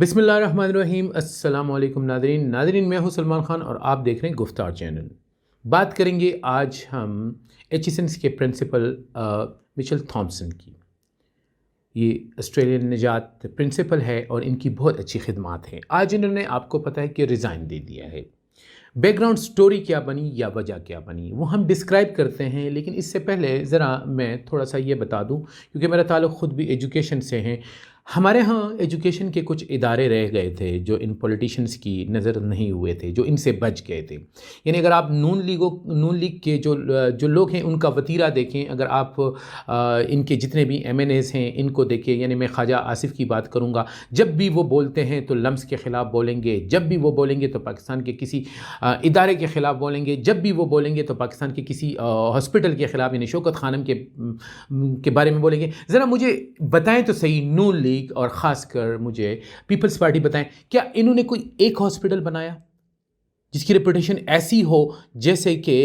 बिस्मिल्लाहिर्रहमानिर्रहीम। अस्सलाम वालेकुम नादरीन, मैं हूं सलमान ख़ान और आप देख रहे हैं गुफ्तार चैनल। बात करेंगे आज हम एचिसन्स के प्रिंसिपल मिचेल थॉमसन की। ये ऑस्ट्रेलियन निजात प्रिंसिपल है और इनकी बहुत अच्छी खिदमात हैं। आज इन्होंने आपको पता है कि रिज़ाइन दे दिया है। बैकग्राउंड स्टोरी क्या बनी या वजह क्या बनी वो हम डिस्क्राइब करते हैं, लेकिन इससे पहले ज़रा मैं थोड़ा सा ये बता दूं, क्योंकि मेरा ताल्लुक़ ख़ुद भी एजुकेशन से है। हमारे यहाँ एजुकेशन के कुछ इदारे रह गए थे जो इन पॉलिटिशियंस की नज़र नहीं हुए थे, जो इनसे बच गए थे। यानी अगर आप नून लीग के जो लोग हैं उनका वतीरा देखें, अगर आप इनके जितने भी MNAs हैं इनको देखें, यानी मैं ख्वाजा आसिफ की बात करूँगा, जब भी वो बोलते हैं तो लम्स के ख़िलाफ़ बोलेंगे, जब भी वो बोलेंगे तो पाकिस्तान के किसी इदारे के ख़िलाफ़ बोलेंगे, जब भी वो बोलेंगे तो पाकिस्तान के किसी हॉस्पिटल के ख़िलाफ़ यानी शौकत खानम के बारे में बोलेंगे। ज़रा मुझे बताएं तो सही, नून लीग और ख़ासकर मुझे पीपल्स पार्टी बताएं, क्या इन्होंने कोई एक हॉस्पिटल बनाया जिसकी रेपुटेशन ऐसी हो जैसे कि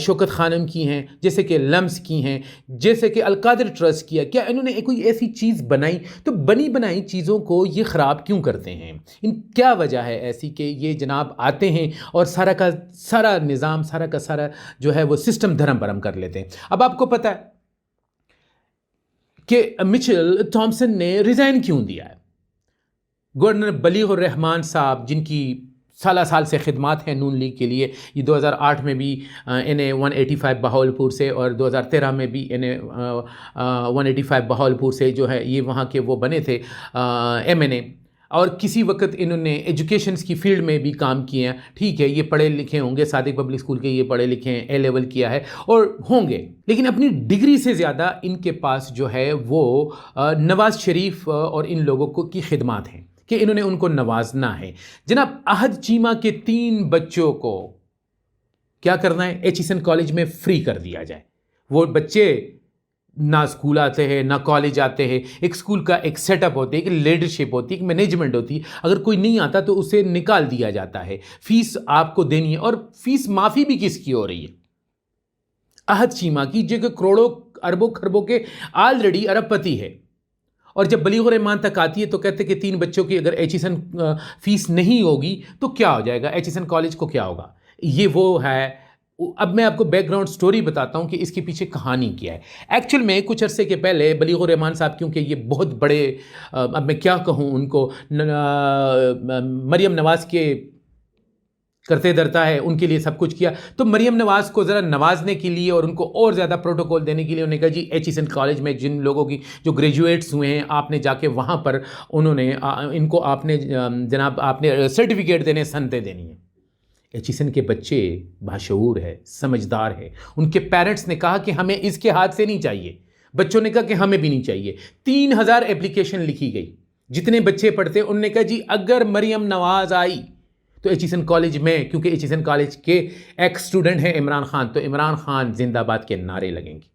शौकत खानम की हैं, जैसे कि लम्स की हैं, जैसे कि अलकादिर ट्रस्ट किया? क्या इन्होंने कोई ऐसी चीज़ बनाई? तो बनी बनाई चीज़ों को ये ख़राब क्यों करते हैं? इन क्या वजह है ऐसी कि ये जनाब आते हैं और सारा का सारा निज़ाम, सारा का सारा जो है वो सिस्टम धर्म भरम कर लेते हैं। अब आपको पता है कि मिचेल थॉमसन ने रिज़ाइन क्यों दिया है। गवर्नर बलीगुर रहमान साहब, जिनकी साल से खिदमात हैं नून लीग के लिए, ये 2008 में भी NA 185 बहावलपुर से और 2013 में भी NA 185 बहावलपुर से जो है ये वहाँ के वो बने थे MNA, और किसी वक्त इन्होंने एजुकेशंस की फील्ड में भी काम किए हैं। ठीक है, ये पढ़े लिखे होंगे, सादिक पब्लिक स्कूल के ये पढ़े लिखे हैं, A लेवल किया है और होंगे, लेकिन अपनी डिग्री से ज़्यादा इनके पास जो है वो नवाज़ शरीफ और इन लोगों को की खिदमात हैं कि इन्होंने उनको नवाजना है। जनाब अहद चीमा के 3 बच्चों को क्या करना है, एचिसन कॉलेज में फ्री कर दिया जाए। वो बच्चे ना स्कूल आते हैं ना कॉलेज आते हैं। एक स्कूल का एक सेटअप होती है, एक लीडरशिप होती है, एक मैनेजमेंट होती है। अगर कोई नहीं आता तो उसे निकाल दिया जाता है, फीस आपको देनी है, और फीस माफ़ी भी किसकी हो रही है? अहद चीमा की, जो करोड़ों अरबों खरबों के ऑलरेडी अरबपति है। और जब बलीगुर रहमान तक आती है तो कहते हैं कि 3 बच्चों की अगर एचिसन फीस नहीं होगी तो क्या हो जाएगा, एचिसन कॉलेज को क्या होगा? ये वो है। अब मैं आपको बैकग्राउंड स्टोरी बताता हूँ कि इसके पीछे कहानी क्या है। एक्चुअल में कुछ अरसे के पहले बलीगुर रहमान साहब, क्योंकि ये बहुत बड़े, अब मैं क्या कहूँ उनको, मरियम नवाज़ के करते धरता है, उनके लिए सब कुछ किया। तो मरियम नवाज़ को ज़रा नवाजने के लिए और उनको और ज़्यादा प्रोटोकॉल देने के लिए उन्होंने कहा जी एचिसन कॉलेज में जिन लोगों की जो ग्रेजुएट्स हुए हैं आपने जाके वहाँ पर उन्होंने इनको आपने जनाब आपने सर्टिफिकेट देने, सनतें देनी है। एचिसन के बच्चे बाशऊर है, समझदार है। उनके पेरेंट्स ने कहा कि हमें इसके हाथ से नहीं चाहिए, बच्चों ने कहा कि हमें भी नहीं चाहिए। 3000 एप्लीकेशन लिखी गई, जितने बच्चे पढ़ते उन्होंने कहा जी अगर मरियम नवाज़ आई तो एचिसन कॉलेज में, क्योंकि एचिसन कॉलेज के एक्स स्टूडेंट हैं इमरान खान, तो इमरान खान जिंदाबाद के नारे लगेंगे,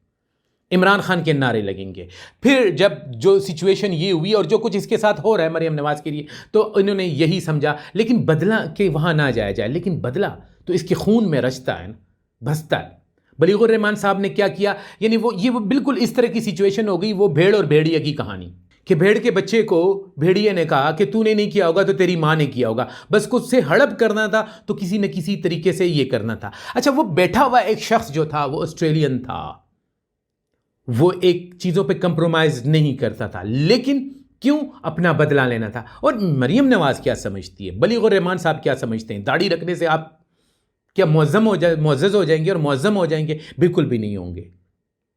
इमरान खान के नारे लगेंगे। फिर जब जो सिचुएशन ये हुई और जो कुछ इसके साथ हो रहा है मरियम नवाज़ के लिए, तो इन्होंने यही समझा, लेकिन बदला के वहाँ ना जाया जाए, लेकिन बदला तो इसके खून में रचता है ना, बसता है। बलीगुर रहमान साहब ने क्या किया, यानी वो बिल्कुल इस तरह की सिचुएशन हो गई, वो भेड़ और भेड़िया की कहानी, कि भेड़ के बच्चे को भेड़िए ने कहा कि तूने नहीं किया होगा तो तेरी माँ ने किया होगा, बस कुछ से हड़प करना था तो किसी न किसी तरीके से ये करना था। अच्छा, वो बैठा हुआ एक शख्स जो था वो ऑस्ट्रेलियन था, वो एक चीज़ों पे कंप्रोमाइज नहीं करता था, लेकिन क्यों? अपना बदला लेना था। और मरियम नवाज़ क्या समझती है, बलीगुर रहमान साहब क्या समझते हैं, दाढ़ी रखने से आप क्या मुअज़्ज़ज़ हो जाएंगे और मुअज़्ज़म हो जाएंगे? बिल्कुल भी नहीं होंगे।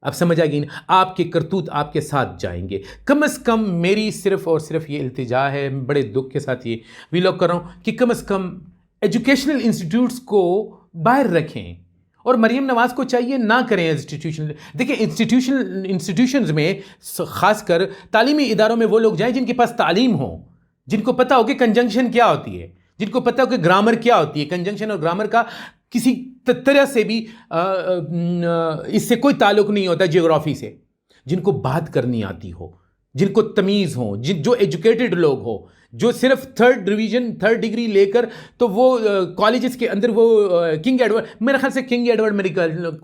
अब समझ आ गई ना, आपके करतूत आपके साथ जाएंगे। कम से कम मेरी सिर्फ और सिर्फ ये इल्तिजा है, बड़े दुख के साथ ये विलॉग कर रहा हूँ कि कम से कम एजुकेशनल इंस्टीट्यूट्स को बाहर रखें, और मरियम नवाज़ को चाहिए ना करें इंस्टीट्यूशन। देखिए इंस्टीट्यूशंस में ख़ासकर तालीमी इदारों में वो लोग जाएं जिनके पास तालीम हो, जिनको पता हो कि कंजंक्शन क्या होती है, जिनको पता हो कि ग्रामर क्या होती है। कंजंक्शन और ग्रामर का किसी तरह से भी इससे कोई ताल्लुक नहीं होता ज्योग्राफी से। जिनको बात करनी आती हो, जिनको तमीज़ हो, जो एजुकेटेड लोग हो, जो सिर्फ 3rd डिग्री लेकर, तो वो कॉलेजेस के अंदर वो किंग एडवर्ड, मेरे ख्याल से किंग एडवर्ड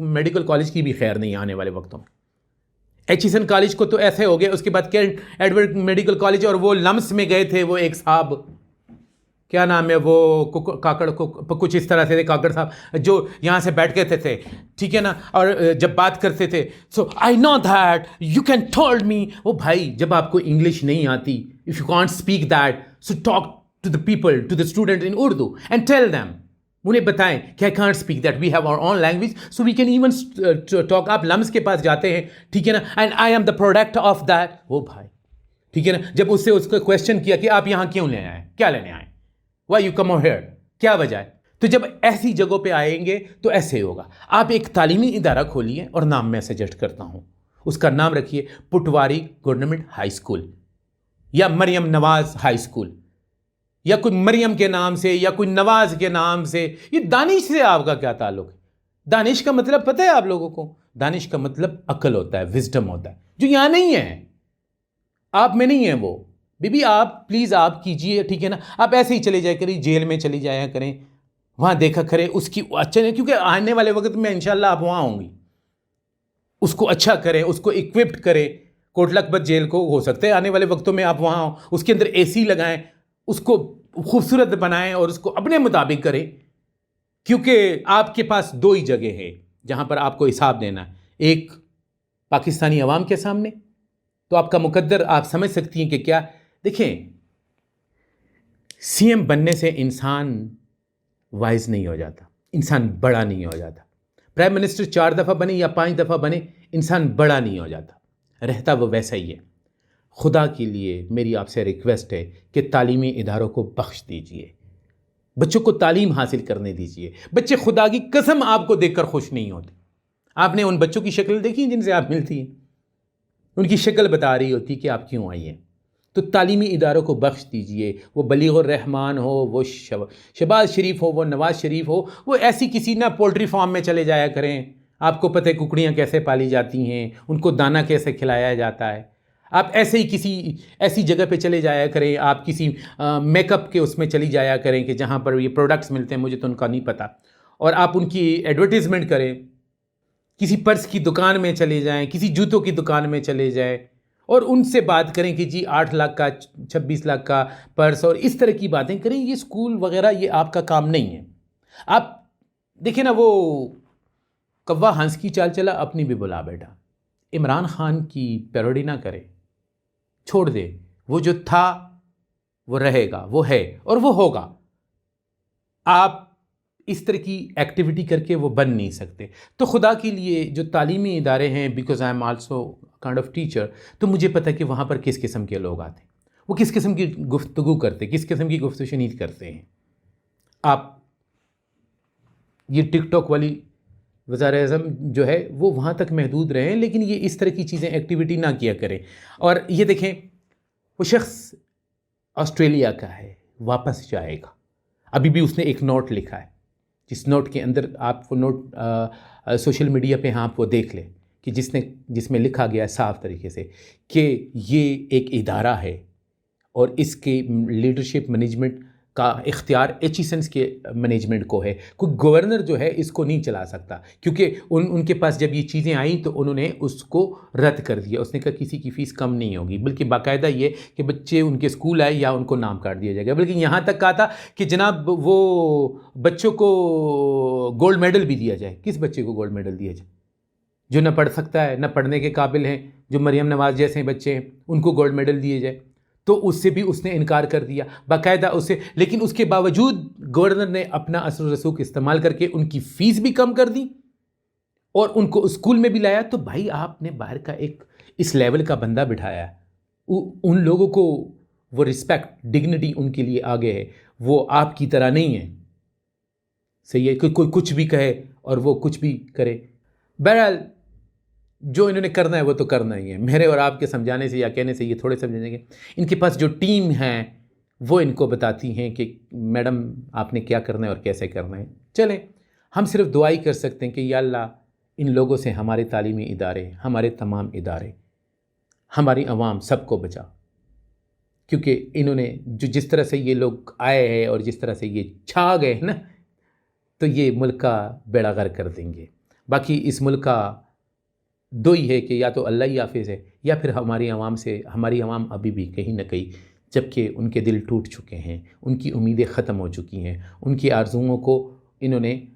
मेडिकल कॉलेज की भी खैर नहीं आने वाले वक्तों में। एचिसन कॉलेज को तो ऐसे हो गया, उसके बाद केंट एडवर्ड मेडिकल कॉलेज, और वो लम्स में गए थे वो एक साहब, क्या नाम है वो, काकड़ को कुछ इस तरह से थे, काकड़ साहब, जो यहाँ से बैठ के थे, ठीक है ना, और जब बात करते थे, so I know that you can told me, वो भाई जब आपको इंग्लिश नहीं आती, if you can't speak that, so talk to the people, to the student in Urdu and tell them, उन्हें बताएं कि I can't speak that, we have our own language so we can even talk. आप लम्स के पास जाते हैं, ठीक है ना, and I am the product of that, वो भाई, ठीक है ना, जब उससे उसको क्वेश्चन किया कि आप यहाँ क्यों ले आए, क्या लेने आए, वाई यू कम हियर, क्या वजह है, तो जब ऐसी जगहों पे आएंगे तो ऐसे ही होगा। आप एक तालीमी इदारा खोलिए, और नाम मैं सजेस्ट करता हूँ, उसका नाम रखिए पटवारी गवर्नमेंट हाई स्कूल, या मरियम नवाज हाई स्कूल, या कोई मरियम के नाम से, या कोई नवाज के नाम से। ये दानिश से आपका क्या ताल्लुक है? दानिश का मतलब पता है आप लोगों को? दानिश का मतलब अक्ल होता है, विजडम होता है, जो यहाँ नहीं है, आप में नहीं है वो। बीबी आप प्लीज़ आप कीजिए, ठीक है ना, आप ऐसे ही चले जाया करिए, जेल में चली जाया करें, वहाँ देखा करें उसकी अच्छा नहीं, क्योंकि आने वाले वक्त में इंशाल्लाह आप वहाँ होंगी, उसको अच्छा करें, उसको इक्विप्ड करें। कोटलखपत जेल को हो सकता है आने वाले वक्तों में आप वहाँ हो, उसके अंदर एसी लगाएं, उसको खूबसूरत बनाएं और उसको अपने मुताबिक करें, क्योंकि आपके पास दो ही जगह है जहाँ पर आपको हिसाब देना है, एक पाकिस्तानी अवाम के सामने, तो आपका मुकद्दर आप समझ सकती हैं कि क्या। देखें, सीएम बनने से इंसान वाइज नहीं हो जाता, इंसान बड़ा नहीं हो जाता। प्राइम मिनिस्टर 4 दफ़ा बने या 5 दफ़ा बने, इंसान बड़ा नहीं हो जाता, रहता वो वैसा ही है। खुदा के लिए मेरी आपसे रिक्वेस्ट है कि तालीमी इदारों को बख्श दीजिए, बच्चों को तालीम हासिल करने दीजिए। बच्चे खुदा की कसम आपको देखकर खुश नहीं होते। आपने उन बच्चों की शक्ल देखी जिनसे आप मिलती हैं, उनकी शक्ल बता रही होती कि आप क्यों आई हैं। तो तालीमी इदारों को बख्श दीजिए, वो बलीगुर रहमान हो, वो शहबाज शरीफ हो, वो नवाज शरीफ हो, वो ऐसी किसी ना पोल्ट्री फार्म में चले जाया करें। आपको पता है कुकड़ियाँ कैसे पाली जाती हैं, उनको दाना कैसे खिलाया जाता है। आप ऐसे ही किसी ऐसी जगह पे चले जाया करें, आप किसी मेकअप के उसमें चली जाया करें कि जहाँ पर ये प्रोडक्ट्स मिलते हैं, मुझे तो उनका नहीं पता, और आप उनकी एडवर्टीज़मेंट करें। किसी पर्स की दुकान में चले जाएं, किसी जूतों की दुकान में चले जाएं, और उनसे बात करें कि जी 8 लाख का 26 लाख का पर्स, और इस तरह की बातें करें। ये स्कूल वगैरह ये आपका काम नहीं है। आप देखें ना, वो कौवा हंस की चाल चला, अपनी भी बुला बेटा। इमरान खान की पैरोडी ना करें, छोड़ दे। वो जो था वो रहेगा, वो है और वो होगा। आप इस तरह की एक्टिविटी करके वो बन नहीं सकते। तो खुदा के लिए जो तालीमी इदारे हैं, because I am also kind of teacher, तो मुझे पता है कि वहाँ पर किस किस्म के लोग आते हैं, वो किस किस्म की गुफ्तगू करते हैं, किस किस्म की गुफ्तगू शनीद करते हैं। आप ये टिकटॉक वाली वज़ार-ए-आज़म जो है वो वहाँ तक महदूद रहें, लेकिन ये इस तरह की चीज़ें एक्टिविटी ना किया करें। और ये देखें, वो शख्स ऑस्ट्रेलिया का है, वापस जाएगा। अभी भी उसने एक नोट लिखा है, जिस नोट के अंदर आप वो नोट सोशल मीडिया पे आप वो देख लें कि जिसमें लिखा गया है साफ़ तरीके से कि ये एक इदारा है और इसके लीडरशिप मैनेजमेंट का इख्तियार एचिसंस के मैनेजमेंट को है। कोई गवर्नर जो है इसको नहीं चला सकता, क्योंकि उनके पास जब ये चीज़ें आई तो उन्होंने उसको रद्द कर दिया। उसने कहा किसी की फ़ीस कम नहीं होगी, बल्कि बाकायदा ये कि बच्चे उनके स्कूल आए या उनको नाम काट दिया जाएगा। बल्कि यहाँ तक कहा था कि जनाब वो बच्चों को गोल्ड मेडल भी दिया जाए। किस बच्चे को गोल्ड मेडल दिया जाए? जो न पढ़ सकता है, न पढ़ने के काबिल हैं, जो मरियम नवाज़ जैसे बच्चे हैं, उनको गोल्ड मेडल दिए जाए। तो उससे भी उसने इनकार कर दिया बाकायदा उसे। लेकिन उसके बावजूद गवर्नर ने अपना असर रसूख इस्तेमाल करके उनकी फ़ीस भी कम कर दी और उनको स्कूल में भी लाया। तो भाई आपने बाहर का एक इस लेवल का बंदा बिठाया, उन लोगों को वो रिस्पेक्ट, डिग्निटी उनके लिए आगे है। वो आपकी तरह नहीं है, सही है, कोई कुछ भी कहे और वो कुछ भी करे। बहरहाल जो इन्होंने करना है वो तो करना ही है। मेरे और आपके समझाने से या कहने से ये थोड़े समझेंगे। इनके पास जो टीम है वो इनको बताती हैं कि मैडम आपने क्या करना है और कैसे करना है। चलें, हम सिर्फ दुआ ही कर सकते हैं कि या अल्लाह इन लोगों से हमारे तालीमी इदारे, हमारे तमाम इदारे, हमारी आवाम सबको बचा, क्योंकि इन्होंने जो जिस तरह से ये लोग आए हैं और जिस तरह से ये छा गए हैं ना, तो ये मुल्क का बेड़ा गर्क कर देंगे। बाकी इस मुल्क का दो ही है कि या तो अल्लाह ही हाफिज़ है या फिर हमारी आवाम अभी भी कहीं ना कहीं, जबकि उनके दिल टूट चुके हैं, उनकी उम्मीदें ख़त्म हो चुकी हैं, उनकी आरज़ुओं को इन्होंने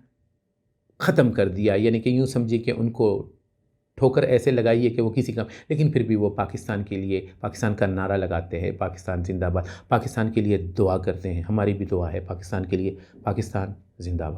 ख़त्म कर दिया, यानी कि यूँ समझिए कि उनको ठोकर ऐसे लगाई है कि वो किसी का, लेकिन फिर भी वो पाकिस्तान के लिए, पाकिस्तान का नारा लगाते हैं, पाकिस्तान जिंदाबाद, पाकिस्तान के लिए दुआ करते हैं। हमारी भी दुआ है पाकिस्तान के लिए, पाकिस्तान जिंदाबाद।